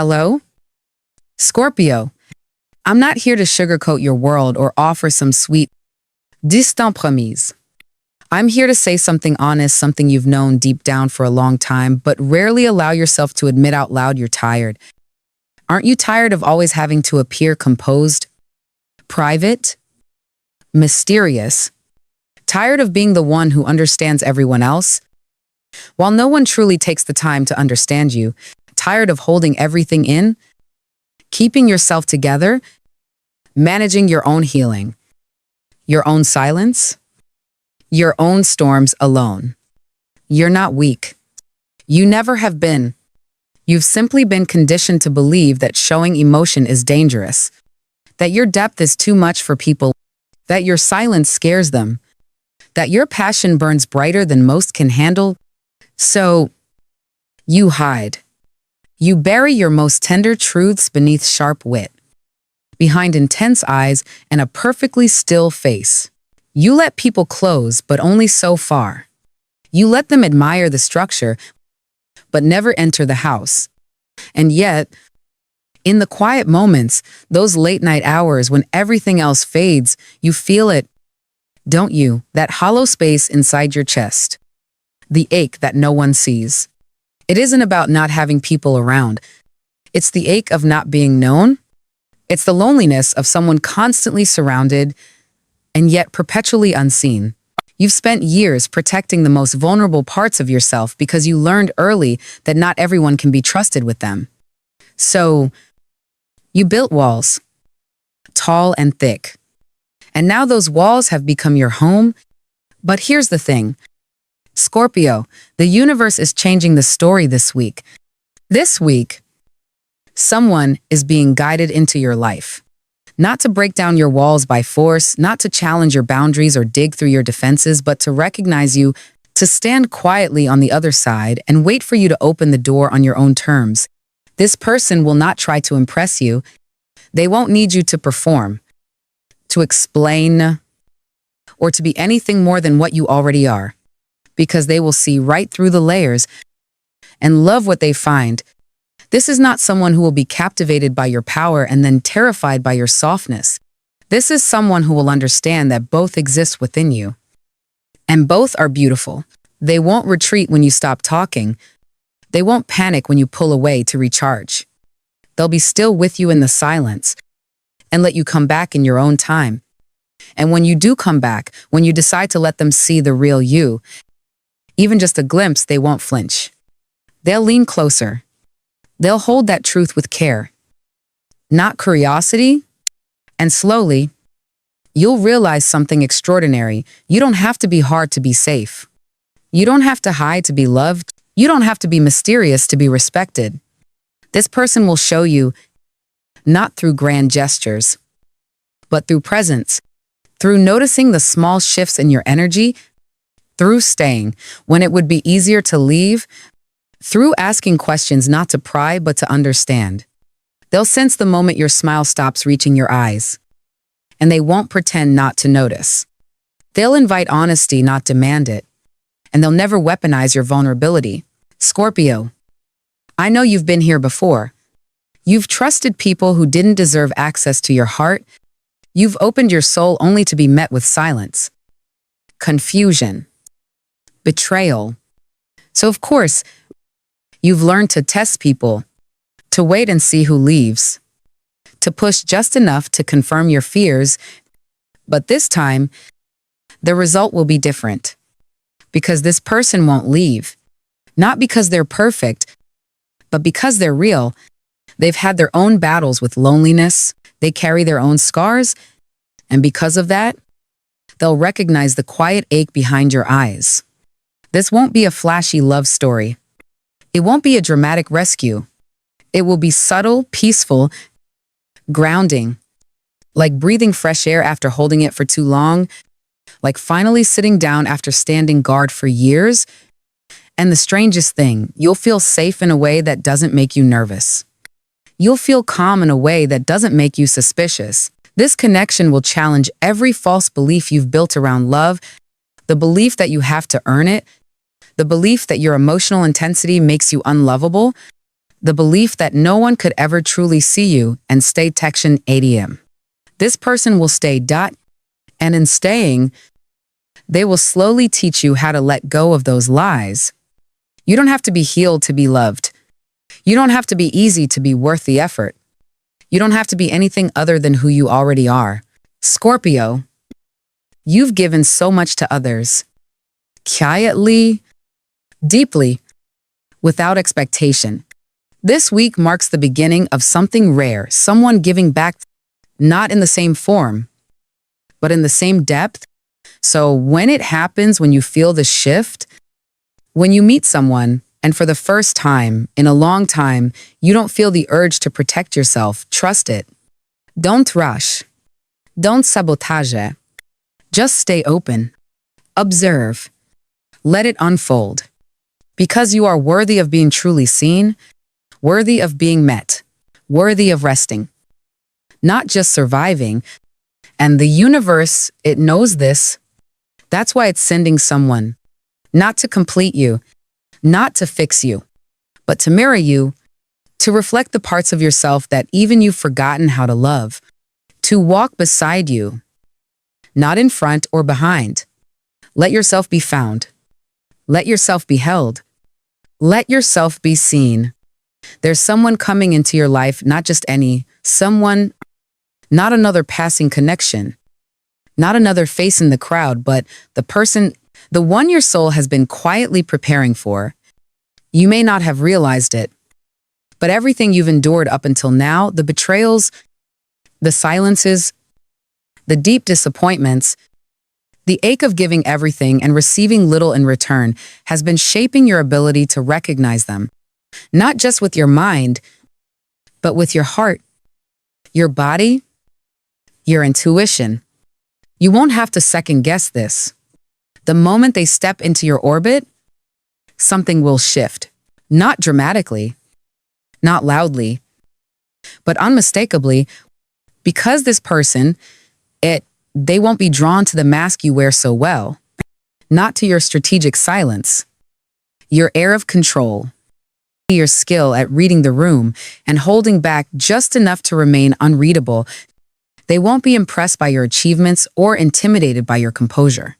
Hello? Scorpio, I'm not here to sugarcoat your world or offer some sweet distant promise. I'm here to say something honest, something you've known deep down for a long time, but rarely allow yourself to admit out loud you're tired. Aren't you tired of always having to appear composed, private, mysterious? Tired of being the one who understands everyone else? While no one truly takes the time to understand you, tired of holding everything in, keeping yourself together, managing your own healing, your own silence, your own storms alone. You're not weak. You never have been. You've simply been conditioned to believe that showing emotion is dangerous, that your depth is too much for people, that your silence scares them, that your passion burns brighter than most can handle. So, you hide. You bury your most tender truths beneath sharp wit, behind intense eyes and a perfectly still face. You let people close, but only so far. You let them admire the structure, but never enter the house. And yet, in the quiet moments, those late-night hours when everything else fades, you feel it, don't you? That hollow space inside your chest. The ache that no one sees. It isn't about not having people around. It's the ache of not being known. It's the loneliness of someone constantly surrounded and yet perpetually unseen. You've spent years protecting the most vulnerable parts of yourself because you learned early that not everyone can be trusted with them. So, you built walls, tall and thick. And now those walls have become your home. But here's the thing. Scorpio, the universe is changing the story this week. This week, someone is being guided into your life. Not to break down your walls by force, not to challenge your boundaries or dig through your defenses, but to recognize you, to stand quietly on the other side and wait for you to open the door on your own terms. This person will not try to impress you. They won't need you to perform, to explain, or to be anything more than what you already are, because they will see right through the layers and love what they find. This is not someone who will be captivated by your power and then terrified by your softness. This is someone who will understand that both exist within you. And both are beautiful. They won't retreat when you stop talking. They won't panic when you pull away to recharge. They'll be still with you in the silence and let you come back in your own time. And when you do come back, when you decide to let them see the real you, even just a glimpse, they won't flinch. They'll lean closer. They'll hold that truth with care, not curiosity. And slowly, you'll realize something extraordinary. You don't have to be hard to be safe. You don't have to hide to be loved. You don't have to be mysterious to be respected. This person will show you, not through grand gestures, but through presence, through noticing the small shifts in your energy, through staying when it would be easier to leave, through asking questions not to pry but to understand. They'll sense the moment your smile stops reaching your eyes, and they won't pretend not to notice. They'll invite honesty, not demand it, and they'll never weaponize your vulnerability. Scorpio, I know you've been here before. You've trusted people who didn't deserve access to your heart. You've opened your soul only to be met with silence, confusion, betrayal. So of course, you've learned to test people, to wait and see who leaves, to push just enough to confirm your fears. But this time, the result will be different. Because this person won't leave. Not because they're perfect, but because they're real. They've had their own battles with loneliness. They carry their own scars. And because of that, they'll recognize the quiet ache behind your eyes. This won't be a flashy love story. It won't be a dramatic rescue. It will be subtle, peaceful, grounding, like breathing fresh air after holding it for too long, like finally sitting down after standing guard for years. And the strangest thing, you'll feel safe in a way that doesn't make you nervous. You'll feel calm in a way that doesn't make you suspicious. This connection will challenge every false belief you've built around love, the belief that you have to earn it, the belief that your emotional intensity makes you unlovable, the belief that no one could ever truly see you and stay tection ADM. This person will stay dot, and in staying, they will slowly teach you how to let go of those lies. You don't have to be healed to be loved. You don't have to be easy to be worth the effort. You don't have to be anything other than who you already are. Scorpio, you've given so much to others. Quietly, deeply, without expectation. This week marks the beginning of something rare, someone giving back, not in the same form, but in the same depth. So when it happens, when you feel the shift, when you meet someone, and for the first time in a long time, you don't feel the urge to protect yourself, trust it. Don't rush. Don't sabotage it. Just stay open. Observe. Let it unfold. Because you are worthy of being truly seen, worthy of being met, worthy of resting, not just surviving. And the universe, it knows this. That's why it's sending someone, not to complete you, not to fix you, but to mirror you, to reflect the parts of yourself that even you've forgotten how to love, to walk beside you, not in front or behind. Let yourself be found. Let yourself be held. Let yourself be seen. There's someone coming into your life, not just any, someone, not another passing connection, not another face in the crowd, but the person, the one your soul has been quietly preparing for. You may not have realized it, but everything you've endured up until now, the betrayals, the silences, the deep disappointments, the ache of giving everything and receiving little in return has been shaping your ability to recognize them, not just with your mind, but with your heart, your body, your intuition. You won't have to second guess this. The moment they step into your orbit, something will shift. Not dramatically, not loudly, but unmistakably, because this person, they won't be drawn to the mask you wear so well, not to your strategic silence, your air of control, your skill at reading the room and holding back just enough to remain unreadable. They won't be impressed by your achievements or intimidated by your composure.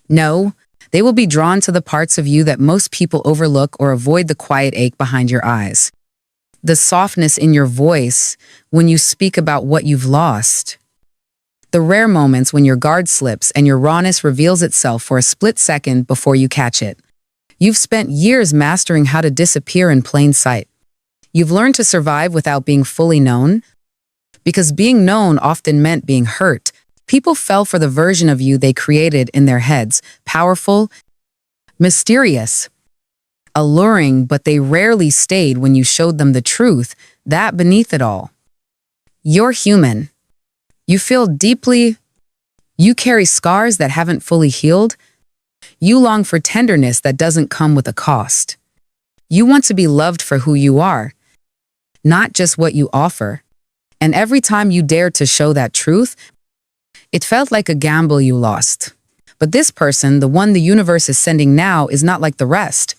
No, they will be drawn to the parts of you that most people overlook or avoid, the quiet ache behind your eyes, the softness in your voice when you speak about what you've lost, the rare moments when your guard slips and your rawness reveals itself for a split second before you catch it. You've spent years mastering how to disappear in plain sight. You've learned to survive without being fully known, because being known often meant being hurt. People fell for the version of you they created in their heads, powerful, mysterious, alluring, but they rarely stayed when you showed them the truth, that beneath it all. You're human. You feel deeply. You carry scars that haven't fully healed. You long for tenderness that doesn't come with a cost. You want to be loved for who you are, not just what you offer. And every time you dared to show that truth, it felt like a gamble you lost. But this person, the one the universe is sending now, is not like the rest.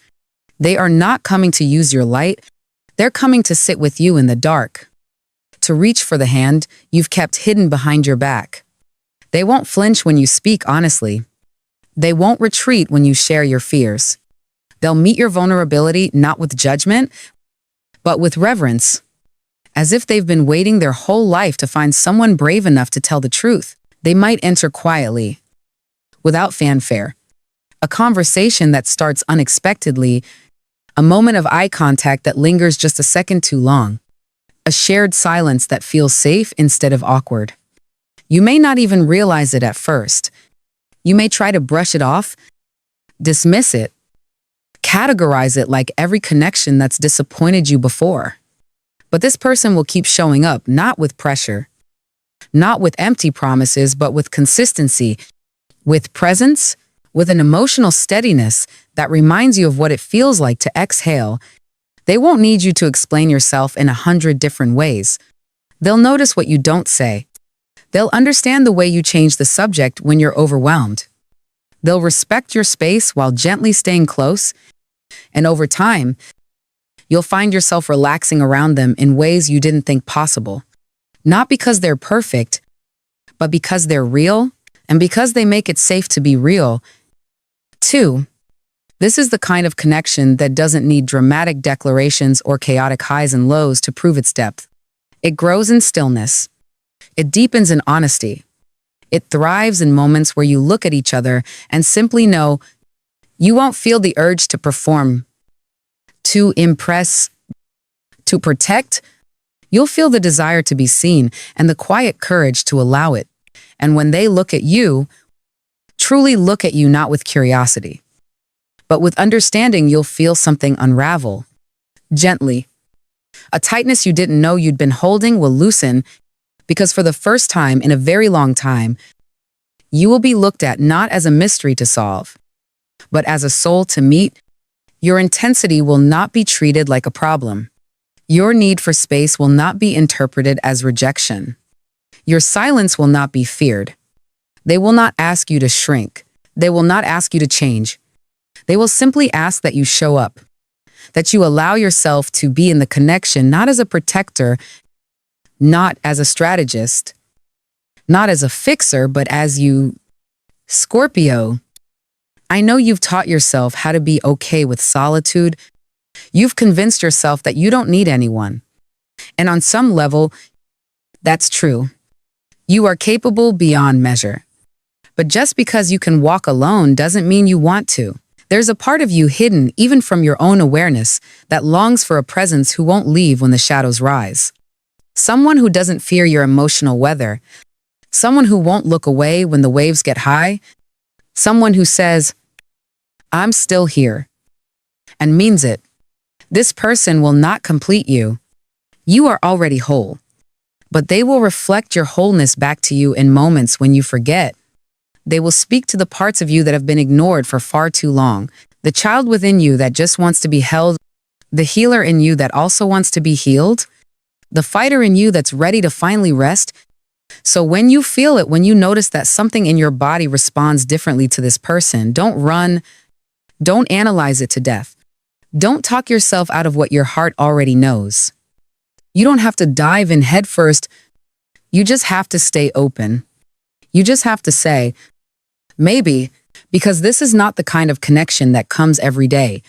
They are not coming to use your light. They're coming to sit with you in the dark, to reach for the hand you've kept hidden behind your back. They won't flinch when you speak honestly. They won't retreat when you share your fears. They'll meet your vulnerability not with judgment, but with reverence, as if they've been waiting their whole life to find someone brave enough to tell the truth. They might enter quietly, without fanfare, a conversation that starts unexpectedly, a moment of eye contact that lingers just a second too long, a shared silence that feels safe instead of awkward. You may not even realize it at first. You may try to brush it off, dismiss it, categorize it like every connection that's disappointed you before. But this person will keep showing up, not with pressure, not with empty promises, but with consistency, with presence, with an emotional steadiness that reminds you of what it feels like to exhale. They won't need you to explain yourself in 100 different ways. They'll notice what you don't say. They'll understand the way you change the subject when you're overwhelmed. They'll respect your space while gently staying close. And over time, You'll find yourself relaxing around them in ways you didn't think possible. Not because they're perfect, but because they're real, and because they make it safe to be real. 2. This is the kind of connection that doesn't need dramatic declarations or chaotic highs and lows to prove its depth. It grows in stillness. It deepens in honesty. It thrives in moments where you look at each other and simply know you won't feel the urge to perform, to impress, to protect. You'll feel the desire to be seen and the quiet courage to allow it. And when they look at you, truly look at you not with curiosity, but with understanding, you'll feel something unravel. Gently. A tightness you didn't know you'd been holding will loosen, because for the first time in a very long time, you will be looked at not as a mystery to solve, but as a soul to meet. Your intensity will not be treated like a problem. Your need for space will not be interpreted as rejection. Your silence will not be feared. They will not ask you to shrink. They will not ask you to change. They will simply ask that you show up, that you allow yourself to be in the connection, not as a protector, not as a strategist, not as a fixer, but as you. Scorpio, I know you've taught yourself how to be okay with solitude. You've convinced yourself that you don't need anyone. And on some level, that's true. You are capable beyond measure. But just because you can walk alone doesn't mean you want to. There's a part of you hidden even from your own awareness that longs for a presence who won't leave when the shadows rise. Someone who doesn't fear your emotional weather. Someone who won't look away when the waves get high. Someone who says, I'm still here, and means it. This person will not complete you. You are already whole. But they will reflect your wholeness back to you in moments when you forget. They will speak to the parts of you that have been ignored for far too long. The child within you that just wants to be held. The healer in you that also wants to be healed. The fighter in you that's ready to finally rest. So when you feel it, when you notice that something in your body responds differently to this person, don't run. Don't analyze it to death. Don't talk yourself out of what your heart already knows. You don't have to dive in headfirst. You just have to stay open. You just have to say, maybe, because this is not the kind of connection that comes every day.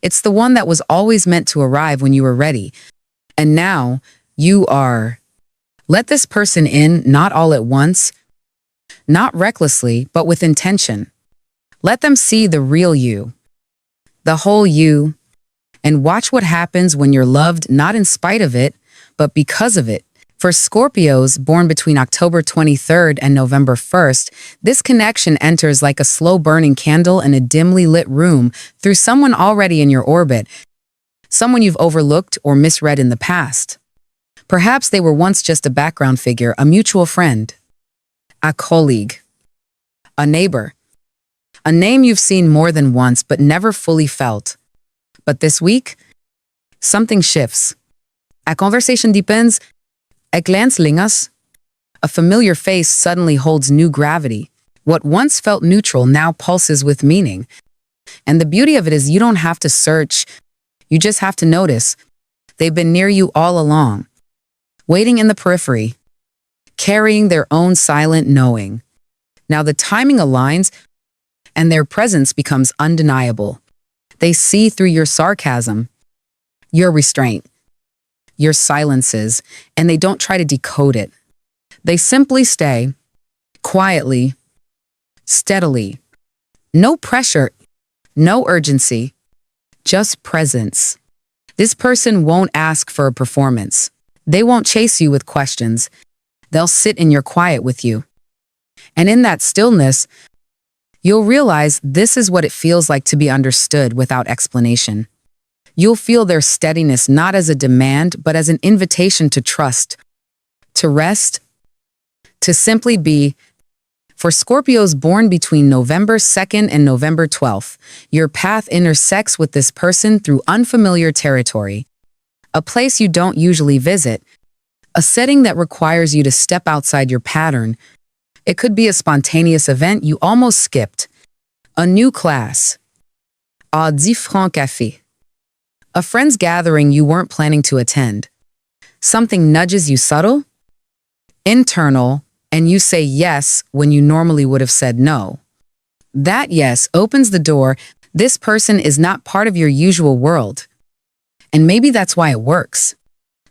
It's the one that was always meant to arrive when you were ready. And now, you are. Let this person in, not all at once, not recklessly, but with intention. Let them see the real you, the whole you, and watch what happens when you're loved not in spite of it, but because of it. For Scorpios born between October 23rd and November 1st, this connection enters like a slow-burning candle in a dimly lit room through someone already in your orbit, someone you've overlooked or misread in the past. Perhaps they were once just a background figure, a mutual friend, a colleague, a neighbor, a name you've seen more than once but never fully felt. But this week, something shifts. A conversation deepens. A glance lingers. A familiar face suddenly holds new gravity. What once felt neutral now pulses with meaning. And the beauty of it is you don't have to search. You just have to notice. They've been near you all along, waiting in the periphery, carrying their own silent knowing. Now the timing aligns, and their presence becomes undeniable. They see through your sarcasm, your restraint, your silences, and they don't try to decode it. They simply stay, quietly, steadily. No pressure, no urgency, just presence. This person won't ask for a performance. They won't chase you with questions. They'll sit in your quiet with you. And in that stillness, you'll realize this is what it feels like to be understood without explanation. You'll feel their steadiness not as a demand, but as an invitation to trust, to rest, to simply be. For Scorpios born between November 2nd and November 12th, your path intersects with this person through unfamiliar territory, a place you don't usually visit, a setting that requires you to step outside your pattern. It could be a spontaneous event you almost skipped, a new class, a 10 francs café, A friend's gathering you weren't planning to attend. Something nudges you subtle, internal, and you say yes when you normally would have said no. That yes opens the door. This person is not part of your usual world. And maybe that's why it works.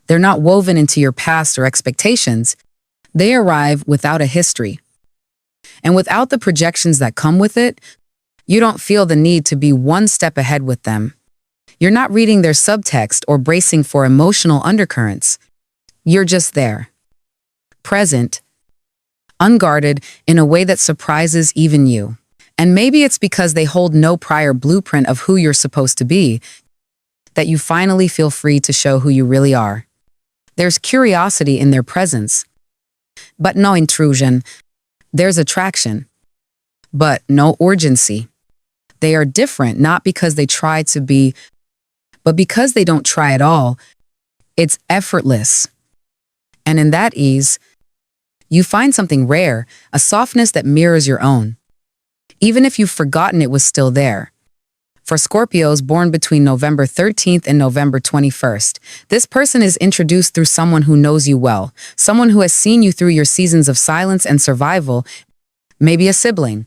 They're not woven into your past or expectations. They arrive without a history. And without the projections that come with it, you don't feel the need to be one step ahead with them. You're not reading their subtext or bracing for emotional undercurrents. You're just there. Present, unguarded in a way that surprises even you. And maybe it's because they hold no prior blueprint of who you're supposed to be that you finally feel free to show who you really are. There's curiosity in their presence, but no intrusion. There's attraction, but no urgency. They are different not because they try to be, but because they don't try at all. It's effortless. And in that ease, you find something rare, a softness that mirrors your own. Even if you've forgotten it was still there. For Scorpios born between November 13th and November 21st, this person is introduced through someone who knows you well, someone who has seen you through your seasons of silence and survival, maybe a sibling,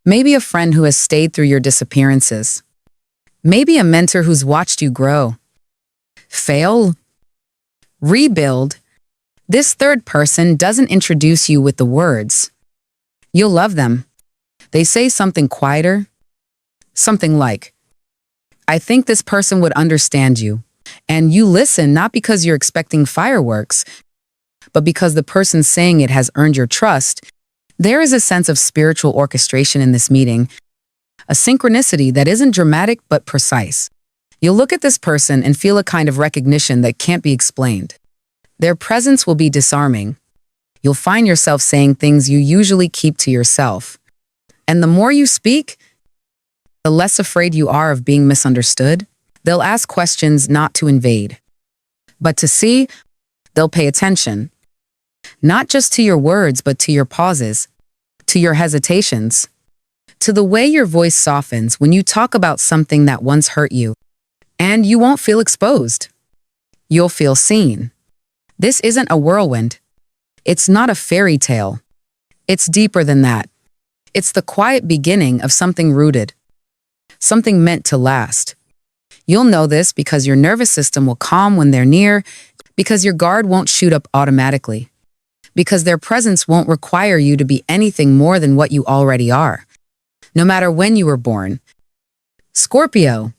maybe a friend who has stayed through your disappearances, maybe a mentor who's watched you grow, fail, rebuild. This third person doesn't introduce you with the words. You'll love them. They say something quieter, something like, I think this person would understand you. And you listen not because you're expecting fireworks, but because the person saying it has earned your trust. There is a sense of spiritual orchestration in this meeting, a synchronicity that isn't dramatic but precise. You'll look at this person and feel a kind of recognition that can't be explained. Their presence will be disarming. You'll find yourself saying things you usually keep to yourself. And the more you speak, the less afraid you are of being misunderstood. They'll ask questions not to invade, but to see. They'll pay attention, not just to your words, but to your pauses, to your hesitations, to the way your voice softens when you talk about something that once hurt you. And you won't feel exposed. You'll feel seen. This isn't a whirlwind. It's not a fairy tale. It's deeper than that. It's the quiet beginning of something rooted, something meant to last. You'll know this because your nervous system will calm when they're near, because your guard won't shoot up automatically, because their presence won't require you to be anything more than what you already are, no matter when you were born. Scorpio.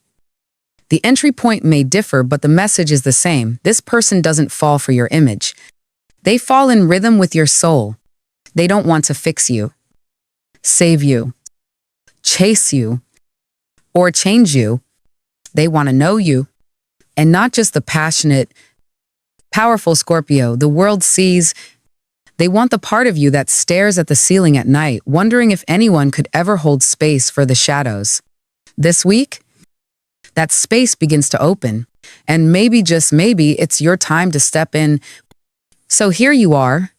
The entry point may differ, but the message is the same. This person doesn't fall for your image. They fall in rhythm with your soul. They don't want to fix you, save you, chase you, or change you. They want to know you. And not just the passionate, powerful Scorpio the world sees. They want the part of you that stares at the ceiling at night, wondering if anyone could ever hold space for the shadows. This week, that space begins to open. And maybe, just maybe, it's your time to step in. So here you are,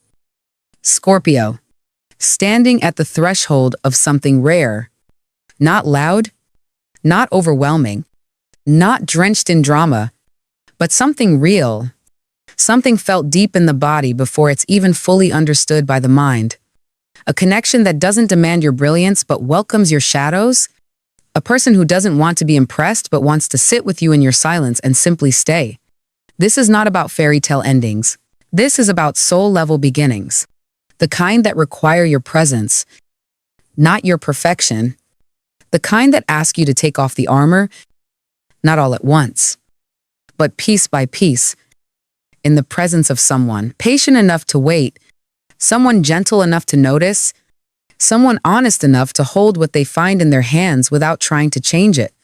Scorpio, standing at the threshold of something rare. Not loud, not overwhelming, not drenched in drama, but something real. Something felt deep in the body before it's even fully understood by the mind. A connection that doesn't demand your brilliance but welcomes your shadows. A person who doesn't want to be impressed but wants to sit with you in your silence and simply stay. This is not about fairy tale endings. This is about soul-level beginnings. The kind that require your presence, not your perfection. The kind that ask you to take off the armor, not all at once, but piece by piece, in the presence of someone patient enough to wait, someone gentle enough to notice, someone honest enough to hold what they find in their hands without trying to change it.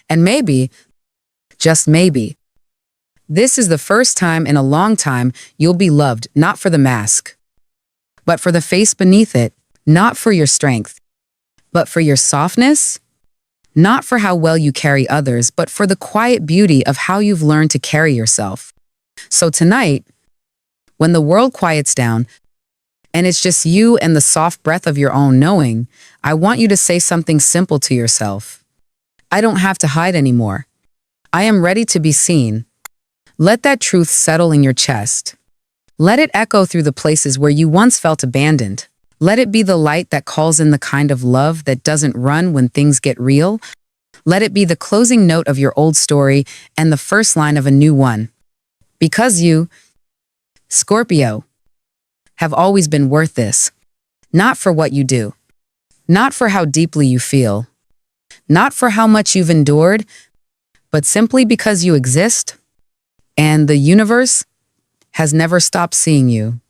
And maybe, just maybe, this is the first time in a long time you'll be loved not for the mask, but for the face beneath it, not for your strength, but for your softness, not for how well you carry others, but for the quiet beauty of how you've learned to carry yourself. So tonight, when the world quiets down, and it's just you and the soft breath of your own knowing, I want you to say something simple to yourself. I don't have to hide anymore. I am ready to be seen. Let that truth settle in your chest. Let it echo through the places where you once felt abandoned. Let it be the light that calls in the kind of love that doesn't run when things get real. Let it be the closing note of your old story and the first line of a new one. Because you, Scorpio, have always been worth this. Not for what you do. Not for how deeply you feel. Not for how much you've endured, but simply because you exist, and the universe has never stopped seeing you.